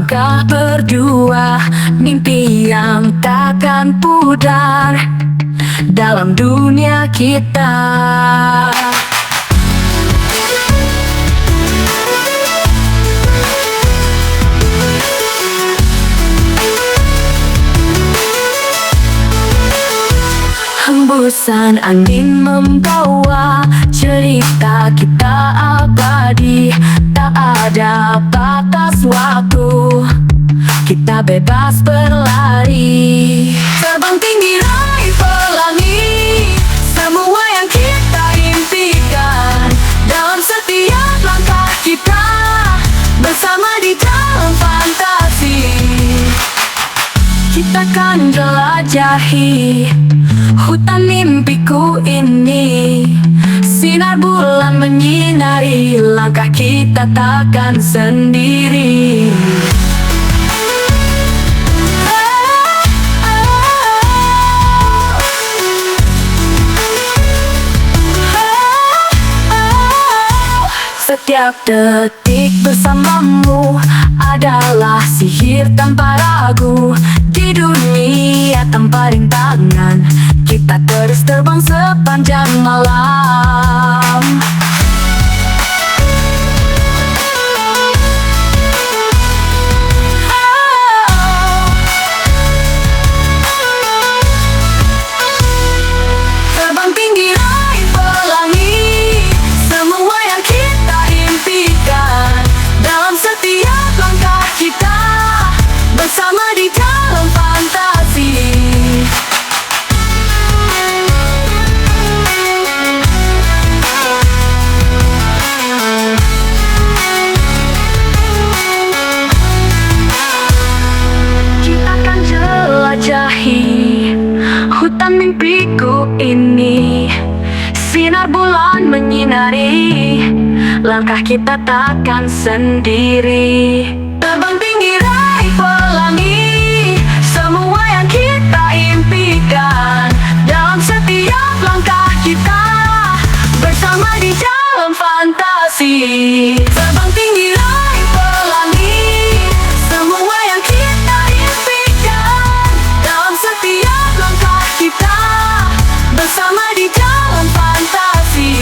langkah berdua, mimpi yang takkan pudar dalam dunia kita. Hembusan angin membawa cerita kita abadi. Tak ada batas waktu, kita bebas berlari. Terbang tinggi raih pelangi semua yang kita impikan. Dalam setiap langkah kita bersama di dalam fantasi. Kita kan jelajahi hutan mimpiku ini. Sinar bulan menyinari langkah kita takkan sendiri. Setiap detik bersamamu adalah sihir tanpa ragu. Di dunia tanpa rintangan, kita terus terbang sepanjang malam. Terbang tinggi raih pelangi semua yang kita impikan. Dalam setiap langkah kita bersama di dalam fantasi. Kita akan jelajahi hutan mimpiku ini. Sinar bulan menyinari langkah kita takkan sendiri. Terbang tinggi raih pelangi semua yang kita impikan. Dalam setiap langkah kita bersama di dalam fantasi. Terbang tinggi raih pelangi semua yang kita impikan. Dalam setiap langkah kita bersama di dalam fantasi.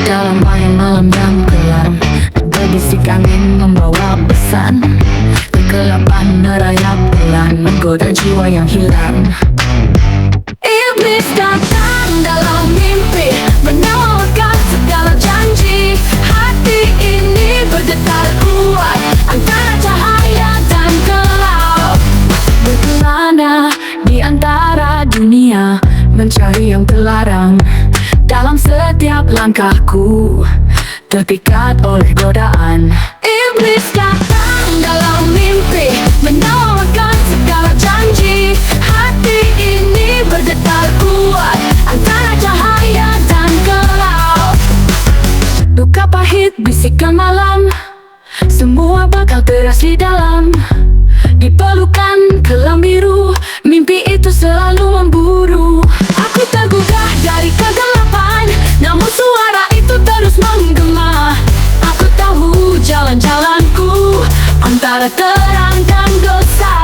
Dalam malam yang gelap, berbisik angin membawa pesan. Kegelapan merayap bulan, menggoda jiwa yang hilang. Iblis datang dalam mimpi, menawarkan segala janji. Hati ini berdetar kuat antara cahaya dan gelap. Berkelana di antara dunia, mencari yang terlarang. Dalam setiap langkahku, terpikat oleh godaan. Iblis datang dalam mimpi, menawarkan segala janji. Hati ini berdetar kuat antara cahaya dan gelap. Duka pahit bisikan malam, semua bakal teras di dalam. Di pelukan kelam biru, mimpi itu selalu memburu. Aku tergugah dari kegelapan, namun suara itu terus menggema. Aku tahu jalan-jalanku antara terang dan dosa.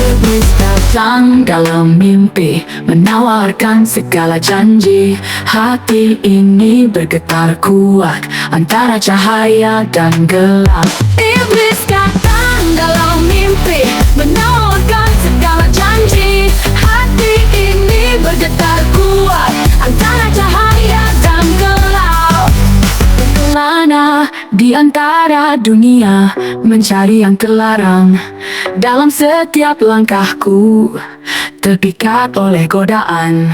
Iblis datang dalam mimpi, menawarkan segala janji. Hati ini bergetar kuat antara cahaya dan gelap. Iblis datang dalam mimpi, menawarkan segala janji. Hati ini bergetar kuat antara cahaya dan gelap. Berkelana di antara dunia, mencari yang terlarang. Dalam setiap langkahku, terpikat oleh godaan.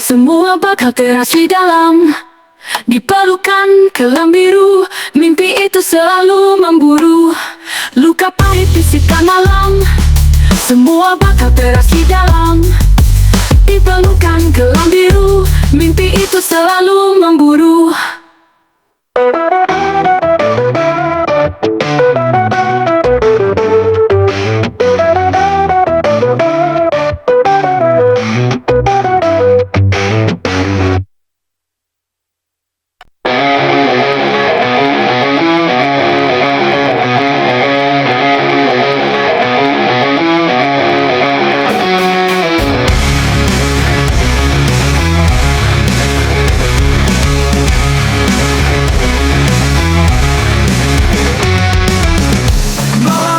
Semua bakal teras di dalam, di pelukan kelam biru. Mimpi itu selalu memburu, luka pahit bisikan malam. Semua bakal teras di dalam, di pelukan kelam biru. Mimpi itu selalu memburu.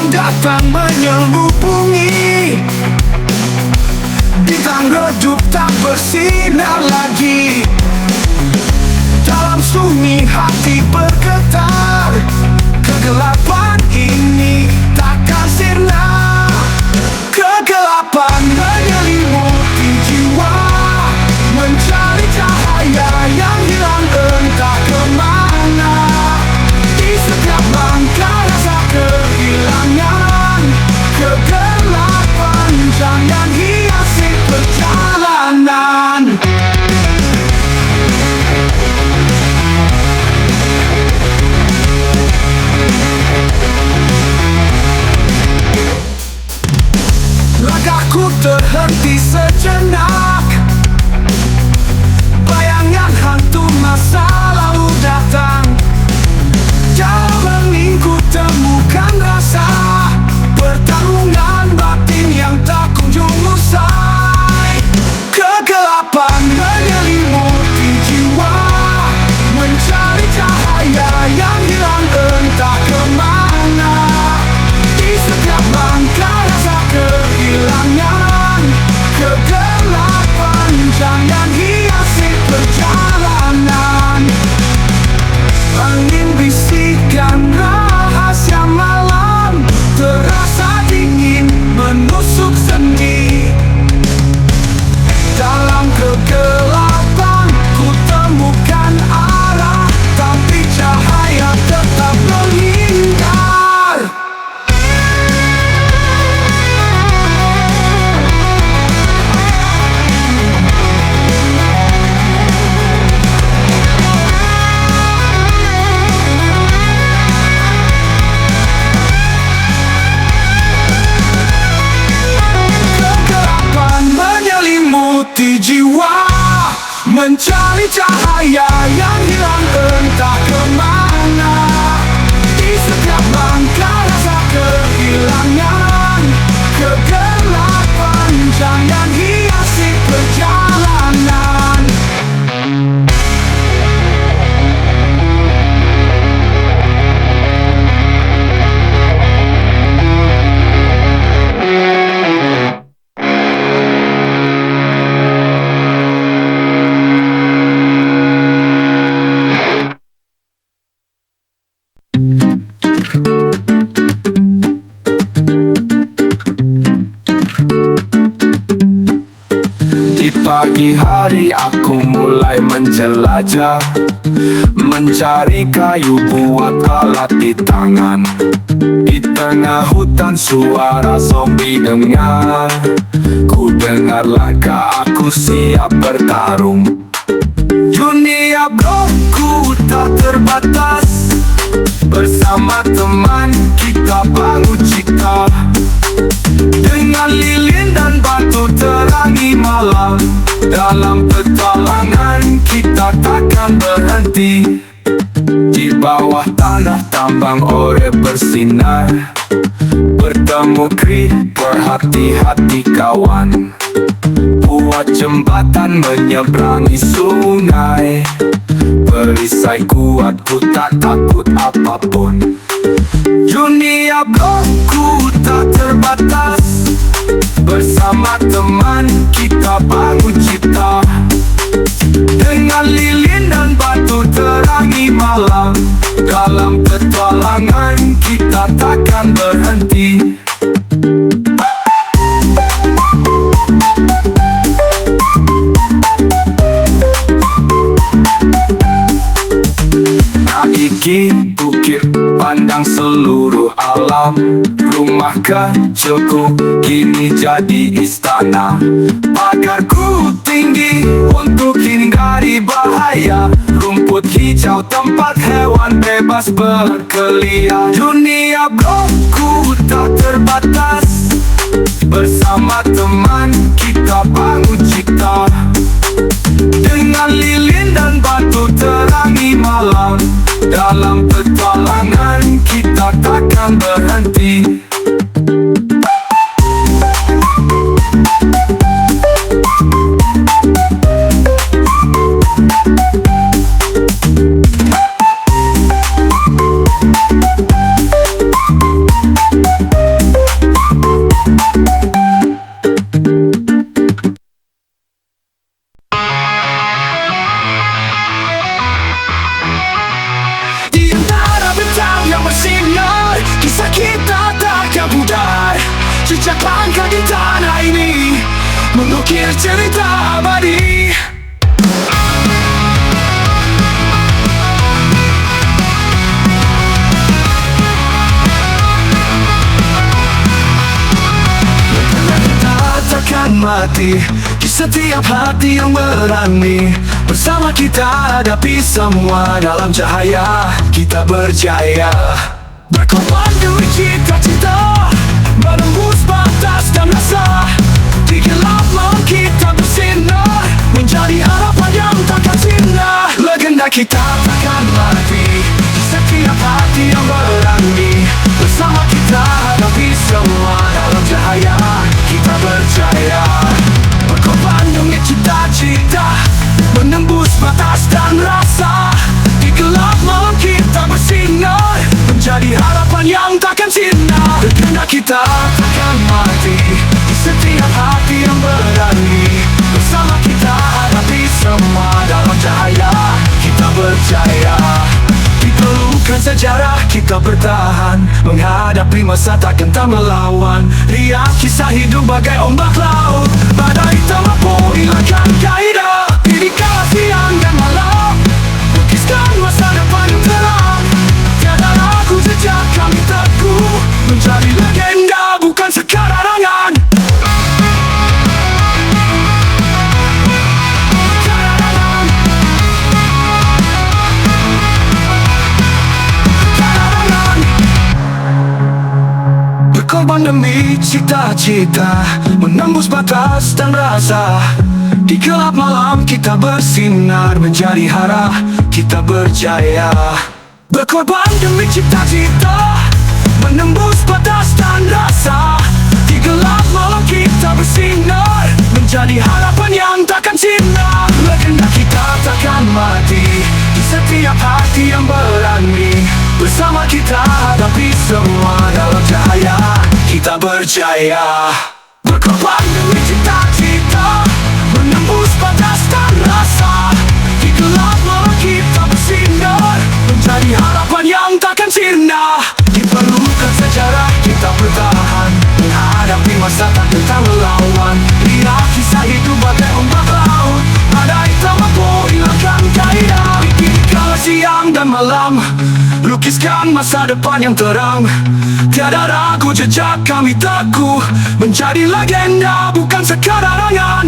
Datang menyelubungi, bintang redup tak bersinar lagi. Dalam sunyi hati bergetar, kegelapan ini takkan sirna. Kegelapan menyelimuti jiwa, mencari cahaya yang hilang entah kemana. Di setiap langkah rasa kehilangan, kegelapan jangan hiasi perjalanan. Langkahku terhenti sejenak, bayangan hantu masa lalu datang. Dalam heningku temukan rasa pertarungan batin yang tak kunjung usai. Kegelapan menyelimuti jiwa, mencari cahaya yang hilang entah kemana. Di setiap langkah rasa kehilangan, kegelapan jangan hiasi perjalanan. Angin bisikan rahasia malam, terasa dingin menusuk sendi. Dalam kegelapan ku temukan arah, tapi cahaya tetap menghindar. Menyelimuti jiwa, mencari cahaya yang hilang entah kemana. Di setiap langkah rasa kehilangan, kegelapan jangan hiasi perjalanan. Di pagi hari aku mulai menjelajah, mencari kayu buat alat di tangan. Di tengah hutan suara zombie dengar, ku dengar langkah aku siap bertarung. Dunia broku tak terbatas, bersama teman kita bangun cipta. Dengan lilin dan batu terangi malam, dalam petualangan kita takkan berhenti. Di bawah tanah tambang ore bersinar, bertemu creeper hati-hati kawan. Buat jembatan menyeberangi sungai, perisai kuat ku tak takut apapun. Dunia broku tak terbatas, bersama teman kita bangun cipta. Dengan lilin dan batu terangi malam, dalam petualangan kita takkan berhenti. kecilku kini jadi istana. Pagarku tinggi untuk hindari bahaya. Rumput hijau tempat hewan bebas berkeliaran. Dunia blokku tak terbatas. Bersama teman kita bangun cipta. Dengan lilin dan batu terangi malam. Dalam petualangan kita takkan berhenti. Kisah kita takkan pudar. Jejak langkah di tanah ini mengukir cerita abadi. Kita takkan mati di setiap hati yang berani. Bersama kita hadapi semua dalam cahaya. Kita berjaya. Berkorban demi cita-cita, menembus batas dan rasa. Di gelap malam kita bersinar, menjadi harapan yang takkan sirna. Legenda kita takkan mati di setiap hati yang berani. Bersama kita hadapi semua dalam cahaya. Kita berjaya. Berkorban demi cita-cita, menembus batas dan rasa. Di gelap malam kita bersinar, menjadi harapan yang takkan sirna. Legenda kita takkan mati di setiap hati yang berani. Bersama kita hadapi semua dalam cahaya. Kita berjaya. Di pelukan sejarah kita bertahan, menghadapi masa takkan tak melawan. Riak kisah hidup bagai ombak laut, badai tak mampu hilangkan gairah. Ini kala siang dan malam, lukiskan masa depan yang terang. Tiada ragu jejak kami teguh, menjadi legenda bukan sekadar angan. Berkorban demi cita-cita, menembus batas dan rasa. Di gelap malam kita bersinar, menjadi hara. Kita berjaya. Berkorban demi cita-cita, menembus batas dan rasa. Di gelap malam kita bersinar, menjadi harapan yang takkan sirna. Legenda kita takkan mati di setiap hati yang berani. Bersama kita hadapi semua dalam cahaya. Kita berjaya. Berkorban demi cita-cita, menembus batas dan rasa. Di gelap malam kita bersinar, menjadi harapan yang takkan sirna. Diperlukan sejarah kita bertahan, menghadapi masa takkan tak melawan. Riak kisah hidup bagai ombak laut, badai tak mampu hilangkan gairah. Di kala siang dan malam, lukiskan masa depan yang terang. Tiada ragu jejak kami teguh, menjadi legenda bukan sekadar angan.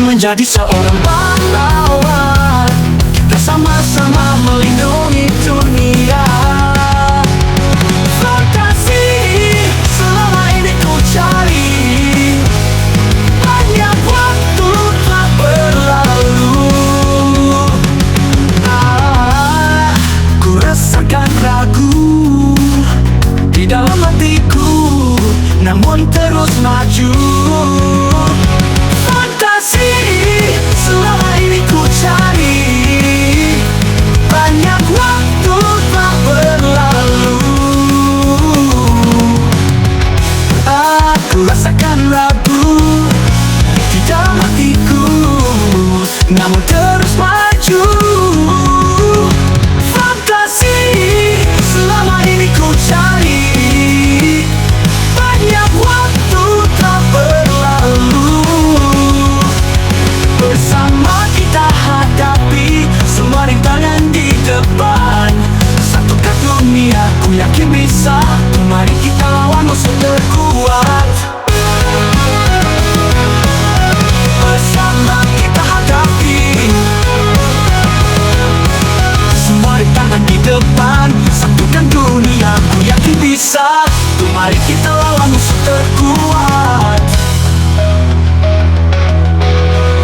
Menjadi seorang pahlawan, kita sama-sama melindungi dunia. Fantasi selama ini ku cari, banyak waktu telah berlalu. Ku rasakan ragu di dalam hatiku, namun terus maju. Fantasi Mari kita lawan musuh terkuat.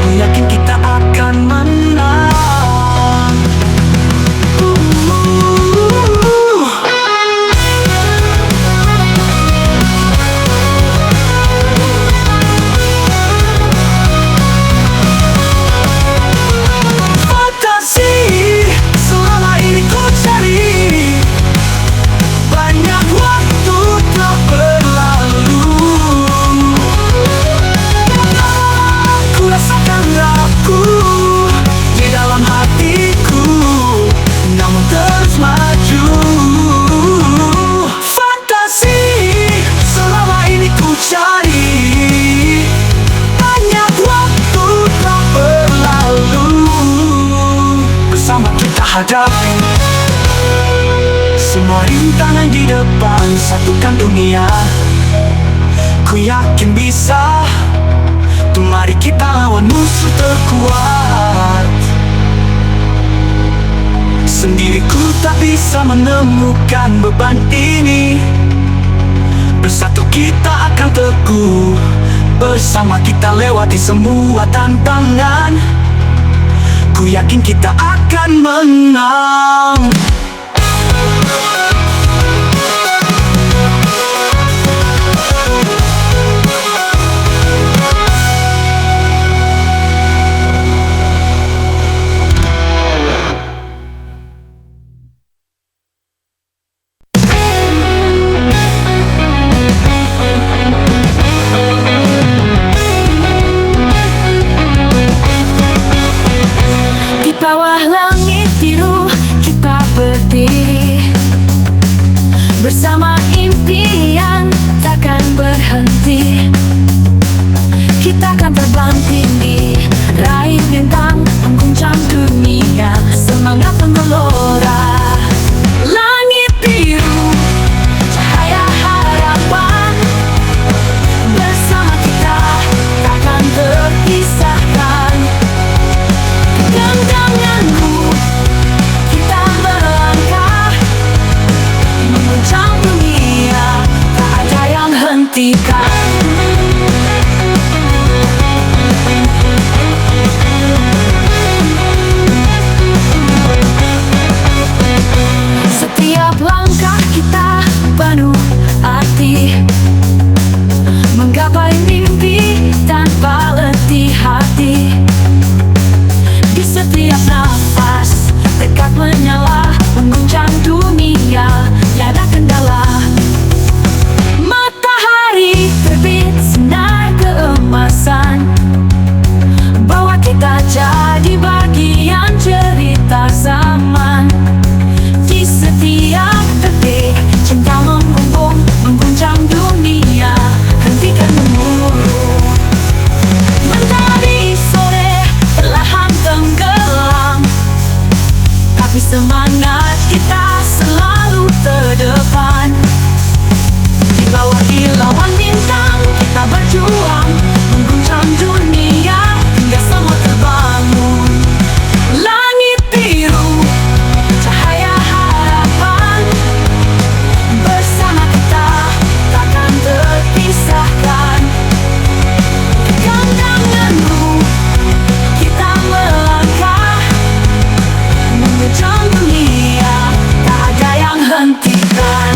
Ku yakin kita akan menang. Hadapi semua rintangan di depan, satukan dunia. Ku yakin bisa. Tuh mari kita lawan musuh terkuat. Sendiri ku tak bisa menemukan beban ini. Bersatu kita akan teguh. Bersama kita lewati semua tantangan. Ku yakin kita akan menang. Bawah langit biru kita berdiri, bersama impian takkan berhenti. Kita akan terbang tinggi, raih bintang, mengguncang dunia. Semangat menggelora. Langit biru, cahaya harapan. Bersama kita takkan terpisahkan. Denganku kita melangkah, mengguncang dunia, tak ada yang hentikan. Setiap langkah kita penuh arti, menggapai mimpi tanpa letih hati. Di setiap nafas dekat menyala, mengguncang dunia, tiada kendala. Matahari terbit sinar keemasan, bawa kita jadi bagian cerita zaman. Di setiap detik cinta membumbung, mengguncang dunia, hentikan gemuruh. Mentari sore perlahan tenggelam, tapi semangat kita selalu terdepan. Di bawah kilauan bintang kita berjuang, mengguncang dunia hingga semua terbangun. Langit biru, cahaya harapan. Bersama kita takkan terpisahkan. Pegang tanganku, kita melangkah, mengguncang dunia, tak ada yang hentikan.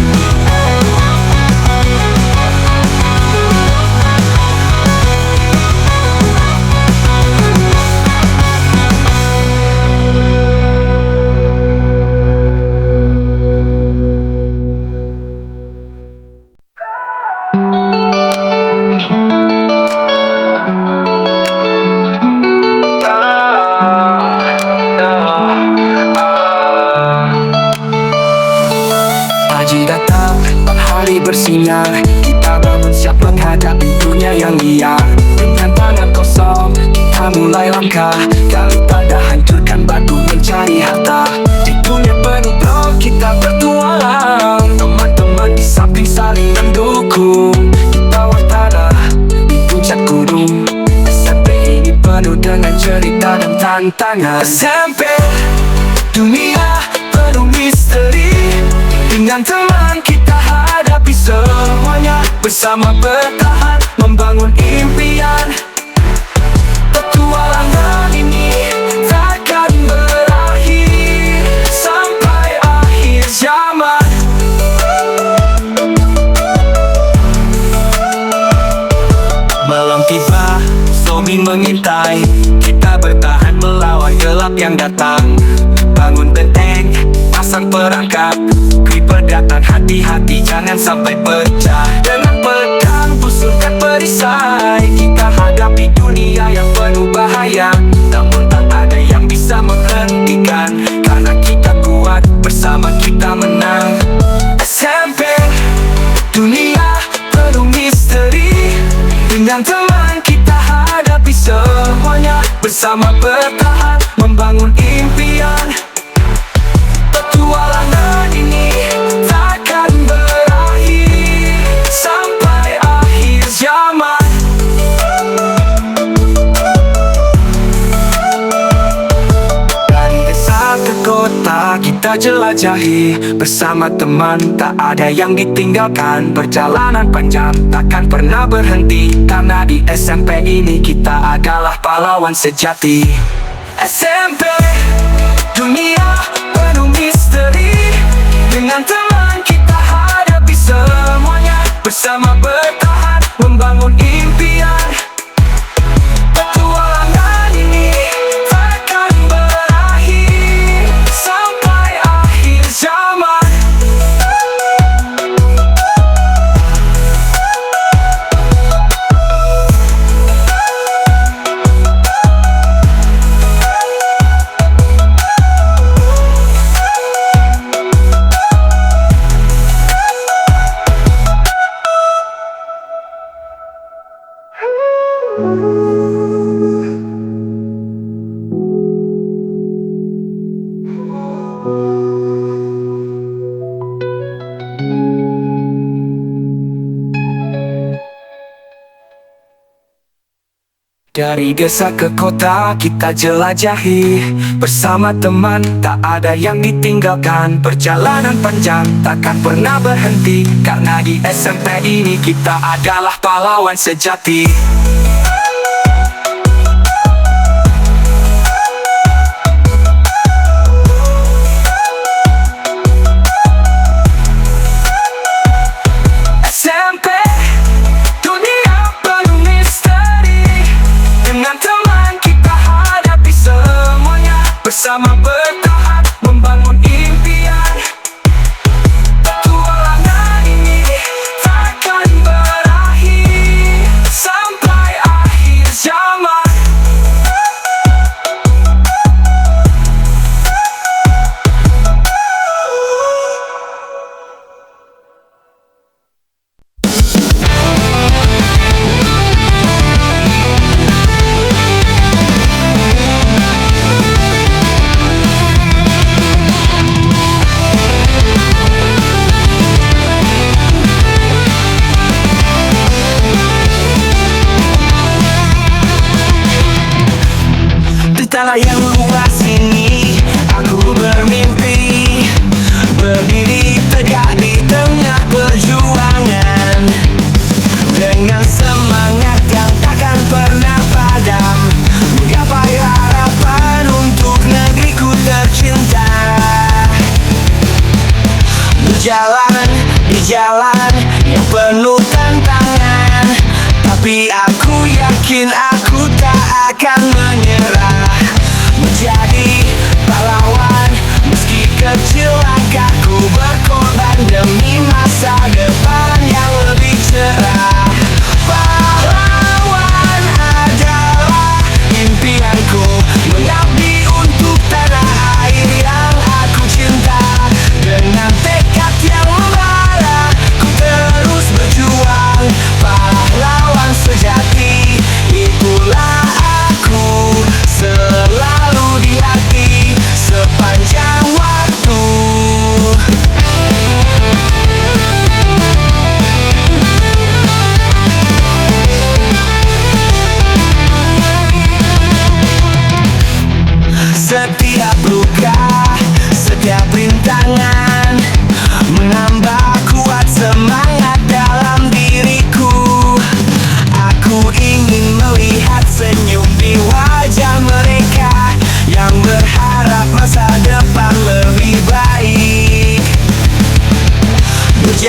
Pagi datang, hari bersinar. Kita bangun siap menghadapi dunia yang liar. Dengan tangan kosong, kita mulai langkah. Daripada hancurkan batu mencari harta. Di dunia penuh bro, kita bertualang. Teman-teman di samping saling mendukung. Di bawah tanah, di puncak gunung. SMP ini penuh dengan cerita dan tantangan. SMP, dunia penuh misteri. Dengan teman kita hadapi semuanya. bersama bertahan membangun impian. Petualangan ini takkan berakhir sampai akhir zaman. Malam tiba, zombie mengintai. Kita bertahan melawan gelap yang datang. Bangun benteng, pasang perangkap. Creeper datang, hati-hati jangan sampai pecah. Dengan pedang busurkan perisai, kita hadapi dunia yang penuh bahaya. Namun tak ada yang bisa menghentikan, karena kita kuat, bersama kita menang. SMP, dunia penuh misteri. Dengan teman kita hadapi semuanya, bersama bertahan membangun impian. Petualangan ini takkan berakhir sampai akhir zaman. Dari desa ke kota kita jelajahi, bersama teman tak ada yang ditinggalkan. Perjalanan panjang takkan pernah berhenti, karena di SMP ini kita adalah pahlawan sejati. SMP, dunia penuh misteri. Dengan teman kita hadapi semuanya, bersama bertahan membangun impian. Petualangan ini takkan berakhir sampai akhir zaman. Dari desa ke kota kita jelajahi, bersama teman tak ada yang ditinggalkan. Perjalanan panjang takkan pernah berhenti, karena di SMP ini kita adalah pahlawan sejati. SMP, dunia penuh misteri. Dengan teman kita hadapi semuanya, bersama bertahan membangun impian. Petualangan ini takkan berakhir sampai akhir zaman. Tanah yang luas ini, aku bermimpi berdiri tegak di tengah perjuangan. Dengan semangat yang takkan pernah padam, menggapai harapan untuk negeriku tercinta. Berjalan di jalan yang penuh tantangan, tapi aku yakin aku tak akan menyerah. Menjadi pahlawan meski kecil langkahku, berkorban demi masa depan yang lebih cerah. Pahlawan adalah impianku, mengabdi untuk tanah air yang aku cinta. Dengan tekad yang membara, ku terus berjuang. Pahlawan sejati, itulah aku.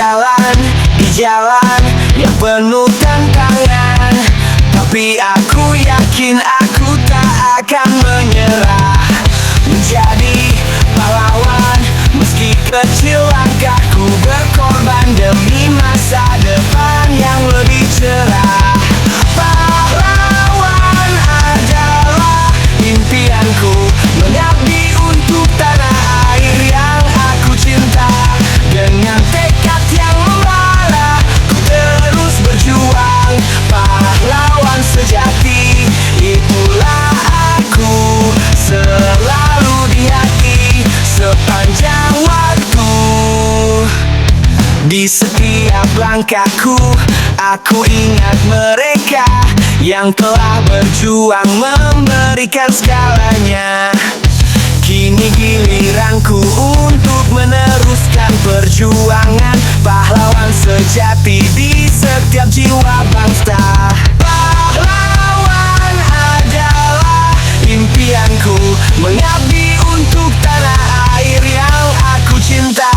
berjalan di jalan yang penuh tantangan, tapi aku yakin aku tak akan menyerah. Menjadi pahlawan meski kecil langkahku, berkorban demi masa depan yang lebih cerah. Pahlawan adalah impianku, mengabdi untuk tanah air yang aku cinta. Dengan tekad yang membara, ku terus berjuang. Pahlawan sejati, itulah aku, selalu di hati sepanjang waktu. Di setiap langkahku, aku ingat mereka yang telah berjuang memberikan segalanya. Kini giliranku untuk meneruskan perjuangan. Pahlawan sejati di setiap jiwa bangsa. Pahlawan adalah impianku, mengabdi untuk tanah air yang aku cinta.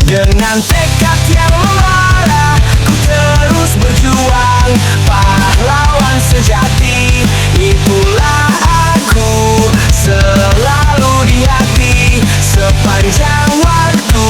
Dengan tekad yang membara, ku terus berjuang. Pahlawan sejati, itulah aku, selalu di hati sepanjang waktu.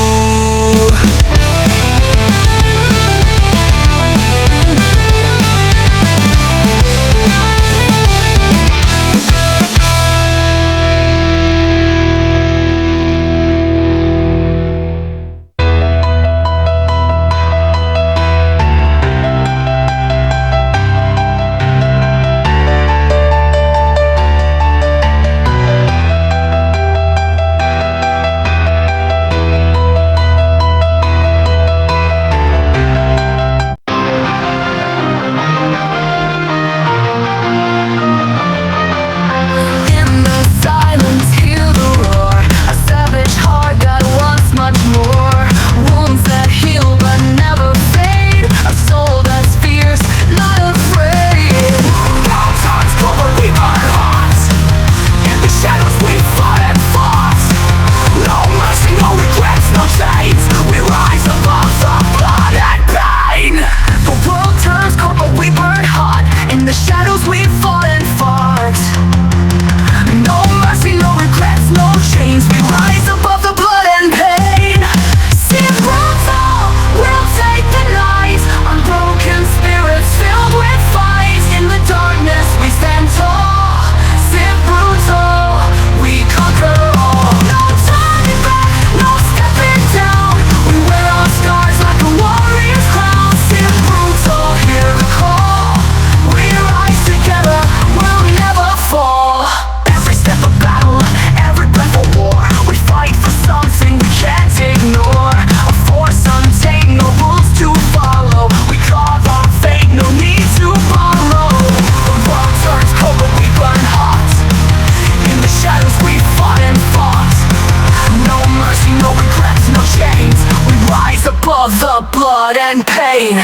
Above the blood and pain.